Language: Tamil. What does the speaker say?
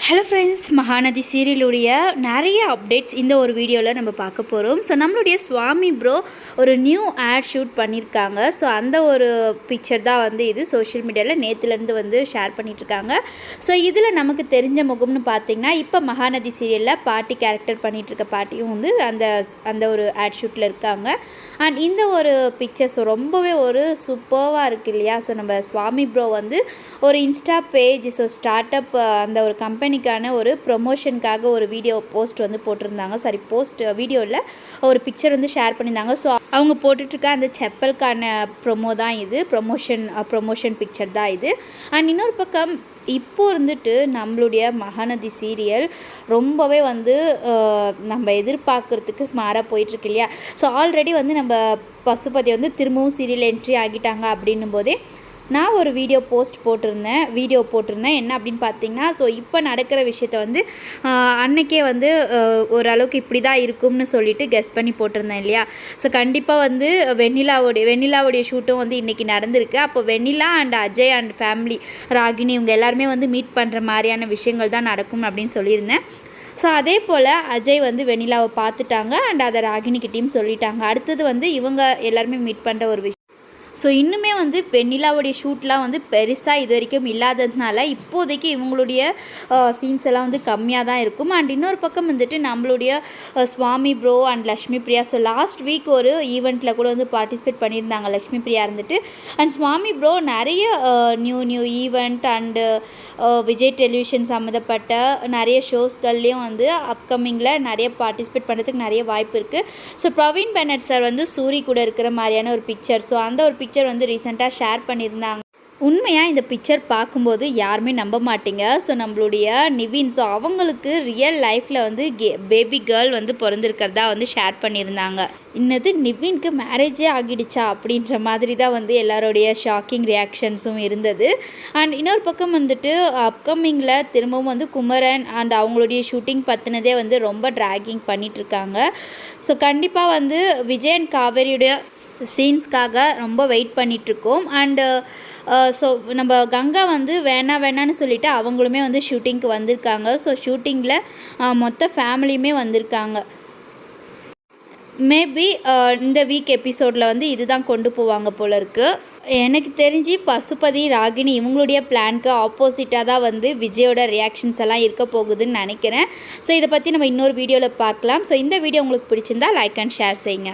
ஹலோ ஃப்ரெண்ட்ஸ், மகாநதி சீரியலுடைய நிறைய அப்டேட்ஸ் இந்த ஒரு வீடியோவில் நம்ம பார்க்க போகிறோம். ஸோ நம்மளுடைய சுவாமி ப்ரோ ஒரு நியூ ஆட் ஷூட் பண்ணியிருக்காங்க. ஸோ அந்த ஒரு பிக்சர் தான் வந்து இது சோஷியல் மீடியாவில் நேற்றுலேருந்து வந்து ஷேர் பண்ணிகிட்ருக்காங்க. ஸோ இதில் நமக்கு தெரிஞ்ச முகம்னு பார்த்திங்கன்னா, இப்போ மகாநதி சீரியலில் பாட்டி கேரக்டர் பண்ணிகிட்ருக்க பாட்டியும் வந்து அந்த ஒரு ஆட் ஷூட்டில் இருக்காங்க. அண்ட் இந்த ஒரு பிக்சர்ஸ் ரொம்பவே ஒரு சூப்பர்வாக இருக்குது இல்லையா? ஸோ நம்ம சுவாமி ப்ரோ வந்து ஒரு Insta page, so start up அந்த ஒரு கம்பெனிக்கான ஒரு ப்ரொமோஷனுக்காக ஒரு வீடியோ போஸ்ட் வந்து போட்டிருந்தாங்க. வீடியோவில் ஒரு பிக்சர் வந்து ஷேர் பண்ணியிருந்தாங்க. ஸோ அவங்க போட்டுட்ருக்க அந்த செப்பலுக்கான ப்ரொமோ தான் இது, ப்ரொமோஷன் பிக்சர் தான் இது. அண்ட் இன்னொரு பக்கம் இப்போது இருந்துட்டு நம்மளுடைய மகாநதி சீரியல் ரொம்பவே வந்து நம்ம எதிர்பார்க்குறதுக்கு மாறாக போயிட்டுருக்கு இல்லையா? ஸோ ஆல்ரெடி வந்து நம்ம பசுபதி வந்து திரும்பவும் சீரியல் என்ட்ரி ஆகிட்டாங்க அப்படின்னும் போதே நான் ஒரு வீடியோ போட்டிருந்தேன் என்ன அப்படின்னு பார்த்தீங்கன்னா, ஸோ இப்போ நடக்கிற விஷயத்த வந்து அன்னைக்கே வந்து ஓரளவுக்கு இப்படி தான் இருக்கும்னு சொல்லிட்டு கெஸ் பண்ணி போட்டிருந்தேன் இல்லையா? ஸோ கண்டிப்பாக வந்து வெண்ணிலாவுடைய ஷூட்டும் வந்து இன்றைக்கி நடந்திருக்கு. அப்போ வெண்ணிலா and Ajay and family Ragini இவங்க எல்லாருமே வந்து மீட் பண்ணுற மாதிரியான விஷயங்கள் தான் நடக்கும் அப்படின்னு சொல்லியிருந்தேன். ஸோ அதே போல் அஜய் வந்து வெண்ணிலாவை பார்த்துட்டாங்க அண்ட் அதை ராகினிக்கிட்டையும் சொல்லிட்டாங்க. அடுத்தது வந்து இவங்க எல்லாருமே மீட் பண்ணுற ஒரு விஷயம். ஸோ இன்னுமே வந்து வெண்ணிலாவுடைய ஷூட்லாம் வந்து பெருசாக இது வரைக்கும் இல்லாததுனால இப்போதைக்கு இவங்களுடைய சீன்ஸ் எல்லாம் வந்து கம்மியாக தான் இருக்கும். அண்ட் இன்னொரு பக்கம் வந்துட்டு நம்மளுடைய Swami bro and Lakshmi Priya, so last week ஒரு ஈவெண்ட்டில் கூட வந்து பார்ட்டிசிபேட் பண்ணியிருந்தாங்க லக்ஷ்மி பிரியா இருந்துட்டு. அண்ட் சுவாமி ப்ரோ நிறைய new event and Vijay television சம்மந்தப்பட்ட நிறைய ஷோஸ்கள்லேயும் வந்து அப்கமிங்கில் நிறைய பார்ட்டிசிபேட் பண்ணுறதுக்கு நிறைய வாய்ப்பு இருக்குது. ஸோ பிரவீன் பெனட் சார் வந்து சூரி கூட இருக்கிற மாதிரியான ஒரு பிக்சர், ஸோ அந்த ஒரு பிக்சர் வந்து ரீசெண்டாக ஷேர் பண்ணியிருந்தாங்க. உண்மையாக இந்த பிக்சர் பார்க்கும்போது யாருமே நம்ப மாட்டீங்க. ஸோ நம்மளுடைய நிவின், ஸோ அவங்களுக்கு ரியல் லைஃப்பில் வந்து பேபி கேர்ள் வந்து பிறந்திருக்கிறதா வந்து ஷேர் பண்ணியிருந்தாங்க. இன்னது நிவின்க்கு மேரேஜே ஆகிடுச்சா அப்படின்ற மாதிரி தான் வந்து எல்லாருடைய ஷாக்கிங் ரியாக்ஷன்ஸும் இருந்தது. அண்ட் இன்னொரு பக்கம் வந்துட்டு அப்கமிங்கில் திரும்பவும் வந்து குமரன் அண்ட் அவங்களுடைய ஷூட்டிங் பற்றினதே வந்து ரொம்ப ட்ராகிங் பண்ணிகிட்ருக்காங்க. ஸோ கண்டிப்பாக வந்து விஜய் அண்ட் காவேரியுடைய சீன்ஸ்க்காக ரொம்ப வெயிட் பண்ணிகிட்ருக்கோம். அண்டு ஸோ நம்ம கங்கா வந்து வேணான்னு சொல்லிவிட்டு அவங்களுமே வந்து ஷூட்டிங்க்கு வந்திருக்காங்க. ஸோ ஷூட்டிங்கில் மொத்த ஃபேமிலியுமே வந்திருக்காங்க. மேபி இந்த வீக் எபிசோடில் வந்து இதுதான் கொண்டு போவாங்க போல இருக்குது. எனக்கு தெரிஞ்சு பசுபதி ராகினி இவங்களுடைய பிளானுக்கு ஆப்போசிட்டாக தான் வந்து விஜயோட ரியாக்ஷன்ஸ் எல்லாம் இருக்க போகுதுன்னு நினைக்கிறேன். ஸோ இதை பற்றி நம்ம இன்னொரு வீடியோவில் பார்க்கலாம். ஸோ இந்த வீடியோ உங்களுக்கு பிடிச்சிருந்தா லைக் அண்ட் ஷேர் செய்யுங்க.